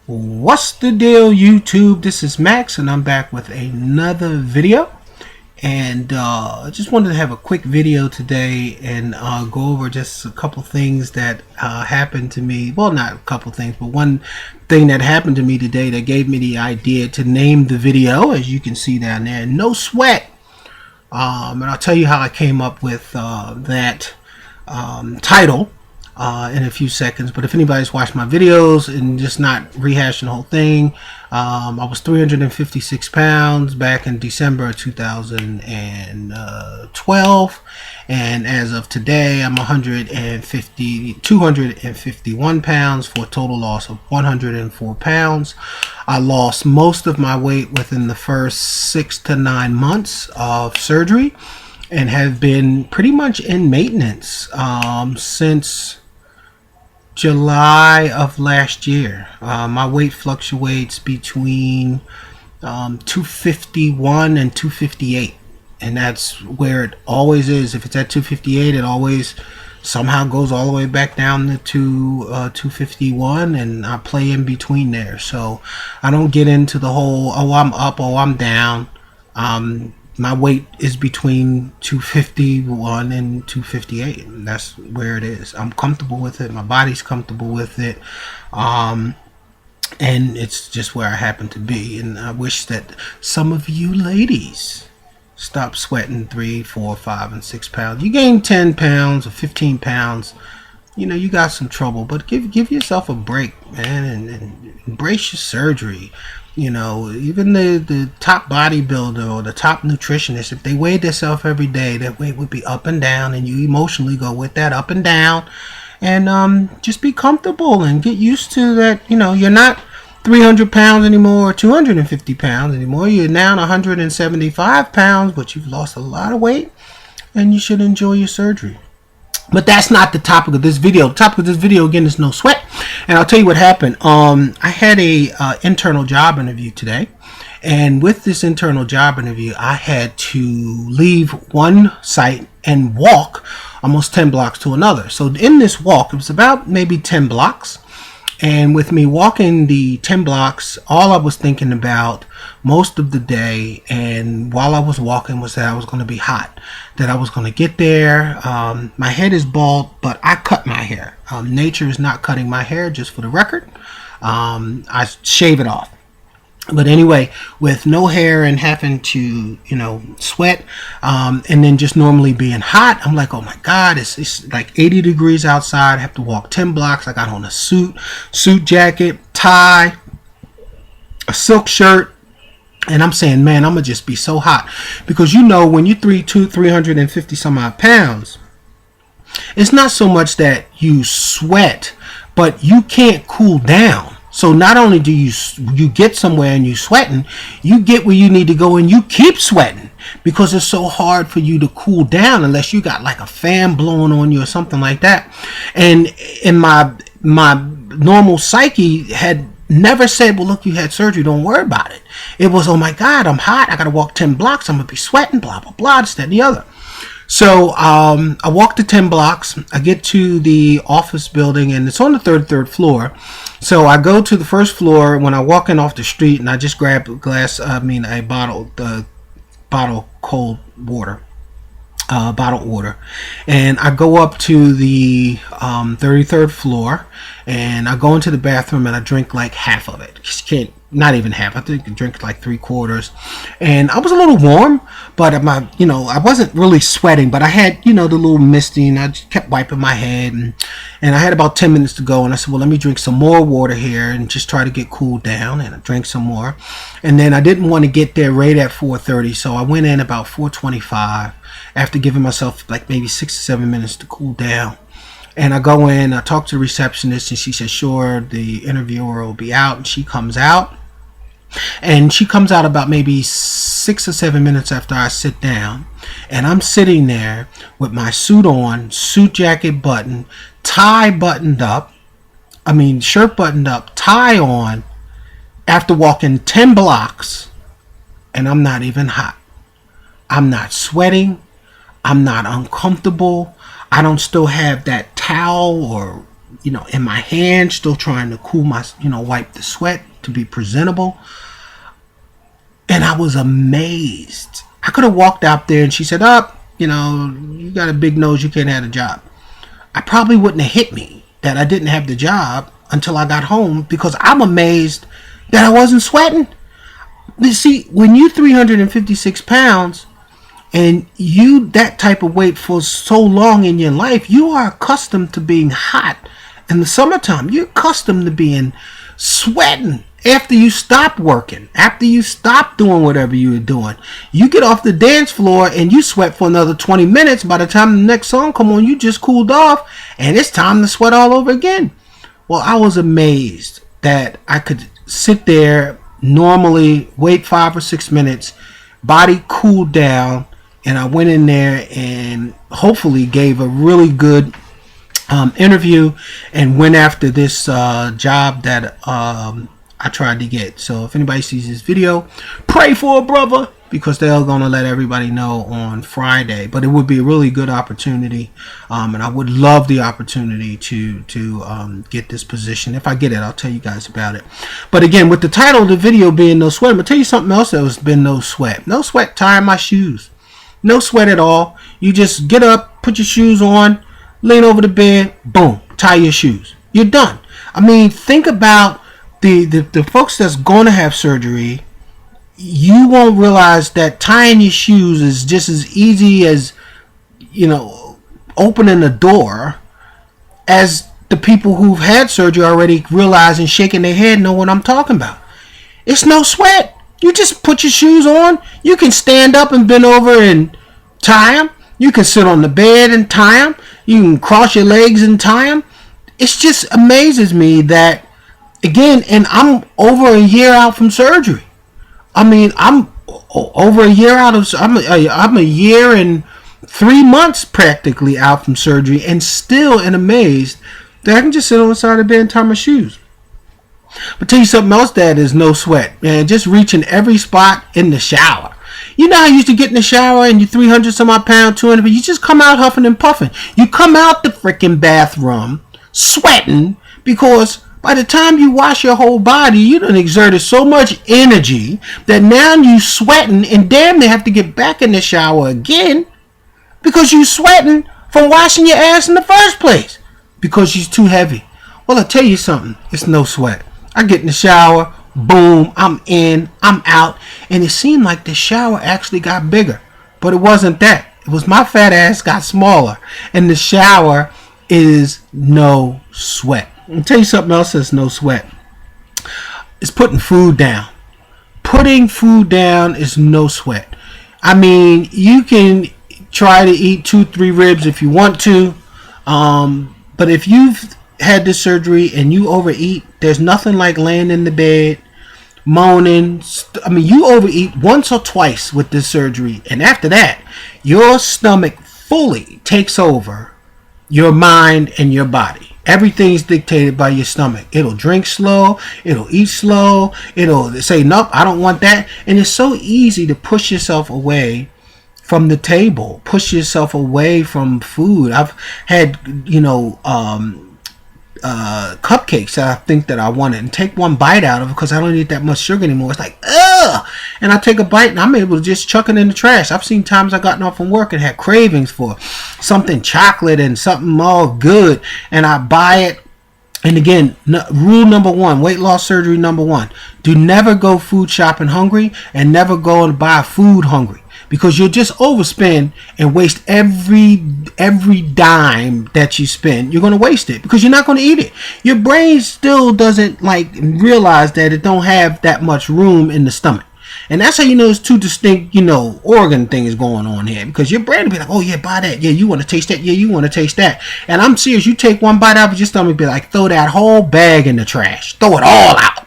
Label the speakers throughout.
Speaker 1: What's the deal, YouTube? This is Max and I'm back with another video, and I just wanted to have a quick video today and go over just a couple things that happened to me. Well, not a couple things, but one thing that happened to me today that gave me the idea to name the video, as you can see down there, No Sweat. And I'll tell you how I came up with that title in a few seconds. But if anybody's watched my videos and just not rehashing the whole thing, I was 356 pounds back in December of 2012, and as of today I'm 251 pounds for a total loss of 104 pounds. I lost most of my weight within the first 6 to 9 months of surgery and have been pretty much in maintenance since July of last year. My weight fluctuates between 251 and 258, and that's where it always is. If it's at 258, it always somehow goes all the way back down to 251, and I play in between there. So I don't get into the whole, oh, I'm up, oh, I'm down. My weight is between 251 and 258, and that's where it is. I'm comfortable with it. My body's comfortable with it. And it's just where I happen to be. And I wish that some of you ladies stop sweating 3, 4, 5, and 6 pounds. You gain 10 pounds or 15 pounds, you know, you got some trouble. But give yourself a break, man, and embrace your surgery. You know, even the top bodybuilder or the top nutritionist, if they weighed themselves every day, that weight would be up and down, and you emotionally go with that up and down, and just be comfortable and get used to that. You know, you're not 300 pounds anymore or 250 pounds anymore. You're now 175 pounds, but you've lost a lot of weight, and you should enjoy your surgery. But that's not the topic of this video. The topic of this video, again, is no sweat. And I'll tell you what happened. I had a internal job interview today. And with this internal job interview, I had to leave one site and walk almost 10 blocks to another. So in this walk, it was about maybe 10 blocks. And with me walking the 10 blocks, all I was thinking about most of the day, and while I was walking, was that I was going to be hot, that I was going to get there. My head is bald, but I cut my hair. Nature is not cutting my hair, just for the record. I shave it off. But anyway, with no hair and having to, you know, sweat, and then just normally being hot, I'm like, oh my God, it's like 80 degrees outside. I have to walk 10 blocks. I got on a suit jacket, tie, a silk shirt. And I'm saying, man, I'm going to just be so hot. Because, you know, when you're 350 some odd pounds, it's not so much that you sweat, but you can't cool down. So not only do you get somewhere and you sweating, you get where you need to go and you keep sweating, because it's so hard for you to cool down unless you got like a fan blowing on you or something like that. And in my normal psyche had never said, well, look, you had surgery, don't worry about it. It was, oh my God, I'm hot, I got to walk 10 blocks, I'm going to be sweating, blah, blah, blah, this, that, and the other. So I walk the 10 blocks, I get to the office building, and it's on the third floor. So I go to the first floor when I walk in off the street, and I just grab a bottled cold water. Bottled water, and I go up to the 33rd floor, and I go into the bathroom and I drink like half of it. Not even half. I think I drink like 3/4. And I was a little warm, but I wasn't really sweating, but I had, the little misty, and I just kept wiping my head, and I had about 10 minutes to go, and I said, well, let me drink some more water here and just try to get cooled down. And I drank some more, and then I didn't want to get there right at 4:30, so I went in about 4:25 after giving myself like maybe 6 to 7 minutes to cool down. And I go in, I talk to the receptionist, and she says, sure, the interviewer will be out. And she comes out. And she comes out about maybe 6 or 7 minutes after I sit down. And I'm sitting there with my suit on, suit jacket buttoned, tie buttoned up. Shirt buttoned up, tie on, after walking 10 blocks. And I'm not even hot. I'm not sweating. I'm not uncomfortable. I don't still have that towel or in my hand, still trying to cool my, wipe the sweat to be presentable. And I was amazed. I could have walked out there and she said, you got a big nose, you can't have a job. I probably wouldn't have hit me that I didn't have the job until I got home, because I'm amazed that I wasn't sweating. You see, when you're 356 pounds and you that type of weight for so long in your life, you are accustomed to being hot. In the summertime, you're accustomed to being sweating. After you stop working, after you stop doing whatever you were doing, you get off the dance floor and you sweat for another 20 minutes. By the time the next song come on, you just cooled off and it's time to sweat all over again. Well, I was amazed that I could sit there, normally wait 5 or 6 minutes, body cooled down, and I went in there and hopefully gave a really good interview and went after this job that I tried to get. So if anybody sees this video, pray for a brother, because they're going to let everybody know on Friday. But it would be a really good opportunity, and I would love the opportunity to get this position. If I get it, I'll tell you guys about it. But again, with the title of the video being no sweat, I'm going to tell you something else that has been no sweat. No sweat tying my shoes. No sweat at all. You just get up, put your shoes on, lean over the bed, boom, tie your shoes. You're done. I mean, think about the folks that's going to have surgery. You won't realize that tying your shoes is just as easy as, opening a door, as the people who've had surgery already realize and shaking their head know what I'm talking about. It's no sweat. You just put your shoes on. You can stand up and bend over and tie them. You can sit on the bed and tie them. You can cross your legs and tie them. It just amazes me that, again, and I'm over a year out from surgery. I mean, I'm over a year out of, I'm a year and 3 months practically out from surgery, and still amazed that I can just sit on the side of the bed and tie my shoes. But tell you something else that is no sweat, man. Just reaching every spot in the shower. You know how you used to get in the shower and you're 300 some odd pounds, 200, but you just come out huffing and puffing. You come out the freaking bathroom sweating, because by the time you wash your whole body, you done exerted so much energy that now you sweating and damn they have to get back in the shower again, because you sweating from washing your ass in the first place because she's too heavy. Well, I'll tell you something. It's no sweat. I get in the shower, boom, I'm in, I'm out, and it seemed like the shower actually got bigger, but it wasn't that. It was my fat ass got smaller, and the shower is no sweat. I'll tell you something else that's no sweat. It's putting food down. Putting food down is no sweat. I mean, you can try to eat 2-3 ribs if you want to, but if you've had this surgery and you overeat, there's nothing like laying in the bed moaning. I mean, you overeat once or twice with this surgery, and after that your stomach fully takes over your mind and your body. Everything's dictated by your stomach. It'll drink slow, it'll eat slow, it'll say nope, I don't want that. And it's so easy to push yourself away from the table, push yourself away from food. I've had cupcakes that I think that I wanted, and take one bite out of it because I don't eat that much sugar anymore. It's like, ugh! And I take a bite and I'm able to just chuck it in the trash. I've seen times I've gotten off from work and had cravings for something chocolate and something all good, and I buy it. And again, rule number 1, weight loss surgery number 1, do never go food shopping hungry, and never go and buy food hungry, because you'll just overspend and waste every dime that you spend. You're going to waste it because you're not going to eat it. Your brain still doesn't realize that it don't have that much room in the stomach. And that's how you know it's two distinct, organ things going on here. Because your brain will be like, oh yeah, buy that. Yeah, you want to taste that. Yeah, you want to taste that. And I'm serious. You take one bite out of your stomach, be like, throw that whole bag in the trash. Throw it all out.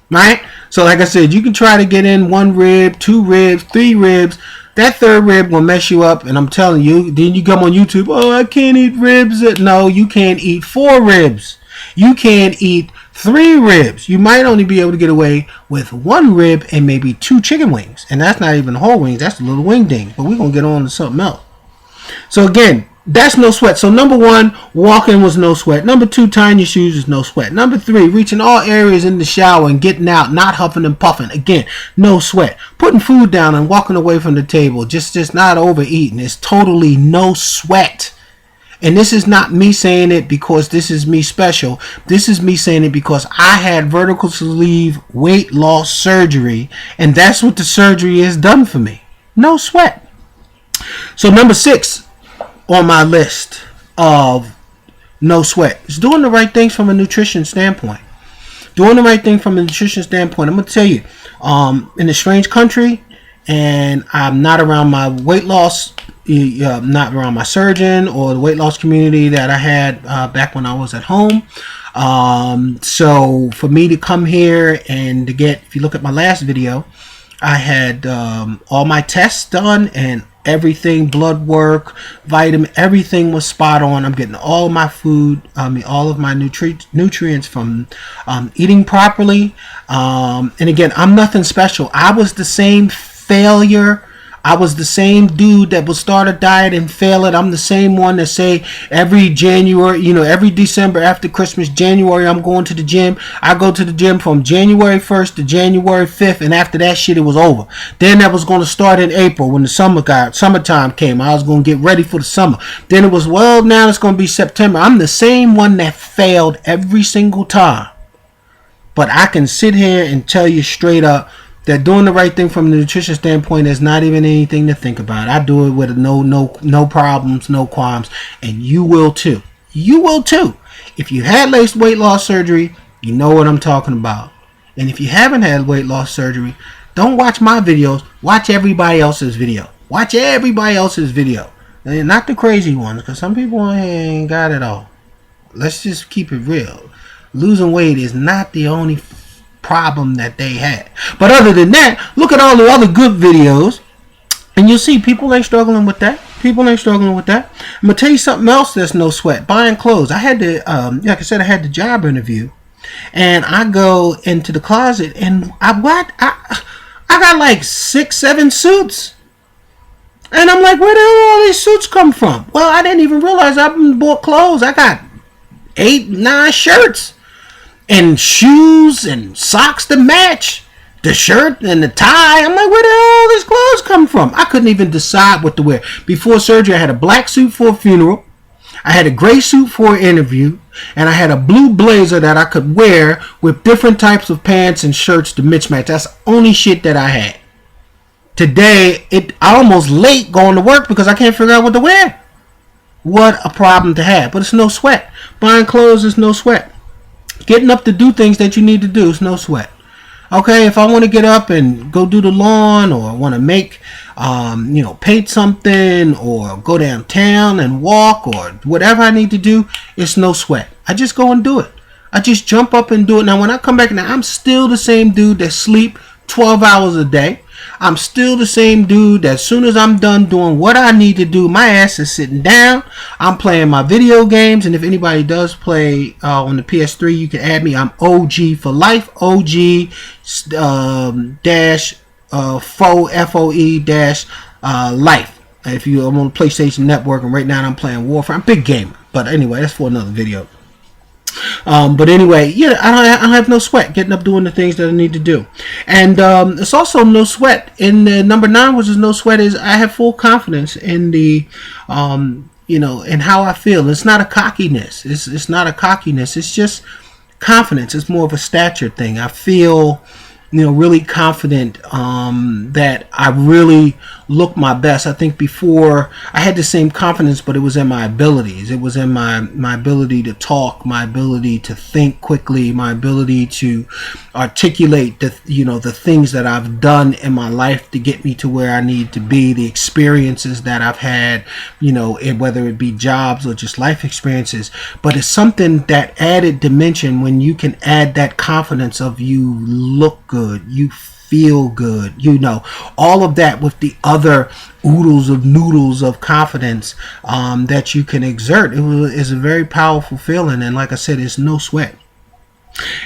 Speaker 1: Right? So like I said, you can try to get in 1 rib, 2 ribs, 3 ribs. That 3rd rib will mess you up. And I'm telling you, then you come on YouTube, oh, I can't eat ribs. No, you can't eat 4 ribs. You can't eat 3 ribs. You might only be able to get away with 1 rib and maybe 2 chicken wings. And that's not even whole wings. That's the little wing ding. But we're going to get on to something else. So again, That's no sweat. So number one, walking was no sweat. Number two, tying your shoes is no sweat. Number three, reaching all areas in the shower and getting out, not huffing and puffing. Again, no sweat. Putting food down and walking away from the table, just not overeating. It's totally no sweat. And this is not me saying it because this is me special. This is me saying it because I had vertical sleeve weight loss surgery, and that's what the surgery has done for me. No sweat. So number 6 on my list of no sweat is doing the right things from a nutrition standpoint. Doing the right thing from a nutrition standpoint. I'm going to tell you, in a strange country, and I'm not around my weight loss, not around my surgeon or the weight loss community that I had back when I was at home. So for me to come here and to get, if you look at my last video, I had all my tests done and everything, blood work, vitamin, everything was spot on. I'm getting all of my food, all of my nutrients from eating properly. And again, I'm nothing special. I was the same failure. I was the same dude that would start a diet and fail it. I'm the same one that say every January, every December after Christmas, January, I'm going to the gym. I go to the gym from January 1st to January 5th. And after that shit, it was over. Then that was going to start in April when the summertime came. I was going to get ready for the summer. Then it was, well, now it's going to be September. I'm the same one that failed every single time. But I can sit here and tell you straight up that doing the right thing from the nutrition standpoint is not even anything to think about. I do it with no problems, no qualms, and you will too. You will too. If you had weight loss surgery, you know what I'm talking about. And if you haven't had weight loss surgery, don't watch my videos. Watch everybody else's video. Watch everybody else's video. And not the crazy ones, because some people ain't got it all. Let's just keep it real. Losing weight is not the only problem that they had. But other than that, look at all the other good videos and you'll see people ain't struggling with that. People ain't struggling with that. I'm gonna tell you something else that's no sweat. Buying clothes. I had to like I said, I had the job interview and I go into the closet and I got like 6-7 suits. And I'm like, where the hell all these suits come from? Well, I didn't even realize I bought clothes. I got 8-9 shirts and shoes and socks to match the shirt and the tie. I'm like, where the hell all these clothes come from? I couldn't even decide what to wear. Before surgery, I had a black suit for a funeral. I had a gray suit for an interview. And I had a blue blazer that I could wear with different types of pants and shirts to mismatch. That's the only shit that I had. Today, I almost late going to work because I can't figure out what to wear. What a problem to have. But it's no sweat. Buying clothes is no sweat. Getting up to do things that you need to do is no sweat. Okay, if I want to get up and go do the lawn or want to make, paint something or go downtown and walk or whatever I need to do, it's no sweat. I just go and do it. I just jump up and do it. Now, when I come back now, I'm still the same dude that sleep 12 hours a day. I'm still the same dude that as soon as I'm done doing what I need to do, my ass is sitting down. I'm playing my video games. And if anybody does play on the PS3, you can add me. I'm OG for life. OG dash FOE dash life. If I'm on the PlayStation Network and right now I'm playing Warfare. I'm a big gamer. But anyway, that's for another video. But anyway, yeah, I have no sweat getting up doing the things that I need to do. And it's also no sweat in the number 9, which is no sweat, is I have full confidence in the in how I feel. It's not a cockiness. It's not a cockiness. It's just confidence. It's more of a stature thing. I feel really confident that I really look my best. I think before I had the same confidence, but it was in my abilities. It was in my ability to talk, my ability to think quickly, my ability to articulate the things that I've done in my life to get me to where I need to be, the experiences that I've had, whether it be jobs or just life experiences. But it's something that added dimension when you can add that confidence of you look good, you feel good, all of that with the other noodles of confidence that you can exert. It's a very powerful feeling, and like I said, it's no sweat.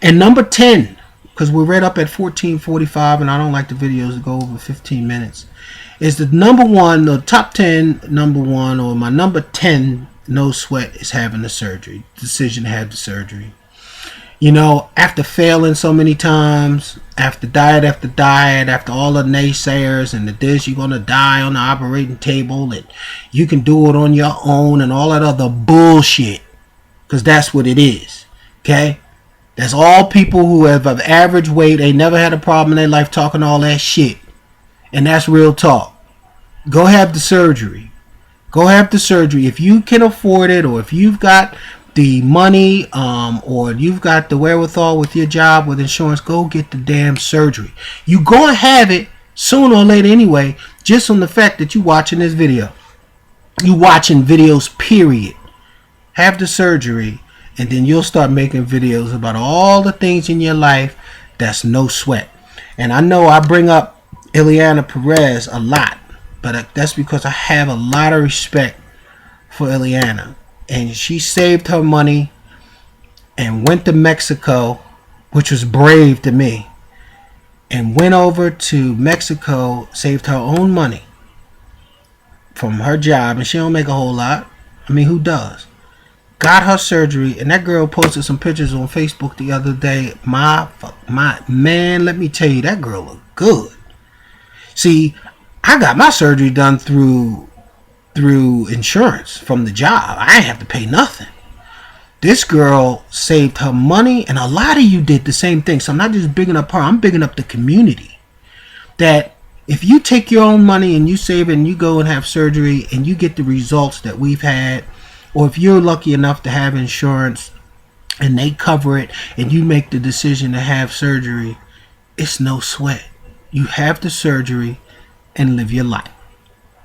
Speaker 1: And number 10, because we're right up at 14:45 and I don't like the videos to go over 15 minutes, is the number one, the top 10 number one, or my number 10 no sweat is having the surgery. Decision to have the surgery. You know, after failing so many times, after diet, after all the naysayers and this, you're going to die on the operating table and you can do it on your own and all that other bullshit. Because that's what it is. Okay? That's all people who have an average weight, they never had a problem in their life talking all that shit. And that's real talk. Go have the surgery. Go have the surgery. If you can afford it, or if you've got the money, or you've got the wherewithal with your job, with insurance, go get the damn surgery. You gonna have it sooner or later anyway, just on the fact that you watching this video. You watching videos, period. Have the surgery, and then you'll start making videos about all the things in your life that's no sweat. And I know I bring up Ileana Perez a lot, but that's because I have a lot of respect for Ileana. And she saved her money and went to Mexico, which was brave to me, and went over to Mexico, saved her own money from her job, and she don't make a whole lot. I mean, who does? Got her surgery, and that girl posted some pictures on Facebook the other day. My man, let me tell you, that girl looked good. See, I got my surgery done through insurance from the job. I didn't have to pay nothing. This girl saved her money, and a lot of you did the same thing. So I'm not just bigging up her, I'm bigging up the community. That if you take your own money and you save it and you go and have surgery and you get the results that we've had, or if you're lucky enough to have insurance and they cover it and you make the decision to have surgery, it's no sweat. You have the surgery and live your life.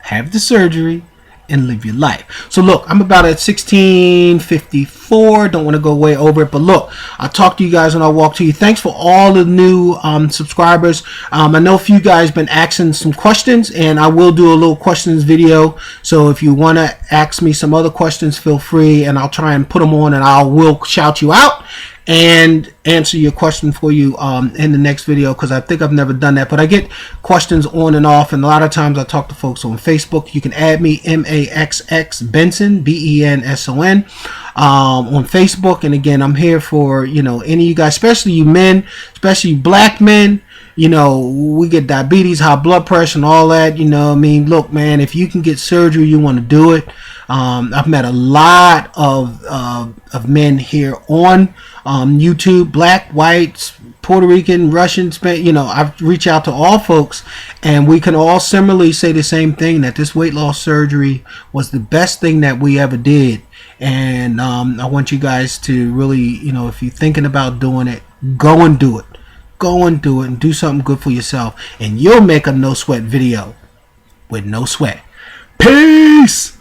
Speaker 1: Have the surgery and live your life. So look, I'm about at 16:54. Don't want to go way over it, but look, I'll talk to you guys when I walk to you. Thanks for all the new subscribers. I know a few guys been asking some questions, and I will do a little questions video. So if you want to ask me some other questions, feel free, and I'll try and put them on, and I will shout you out and answer your question for you in the next video, because I think I've never done that, but I get questions on and off, and a lot of times I talk to folks on Facebook. You can add me, Maxx Benson, BENSON, on Facebook. And again, I'm here for, you know, any of you guys, especially you men, especially you black men. You know, we get diabetes, high blood pressure, and all that. You know, I mean, look, man, if you can get surgery, you want to do it. I've met a lot of men here on YouTube, black, whites, Puerto Rican, Russian, Spanish. You know, I've reached out to all folks, and we can all similarly say the same thing, that this weight loss surgery was the best thing that we ever did. And I want you guys to really, you know, if you're thinking about doing it, go and do it. Go and do it and do something good for yourself, and you'll make a no sweat video with no sweat. Peace.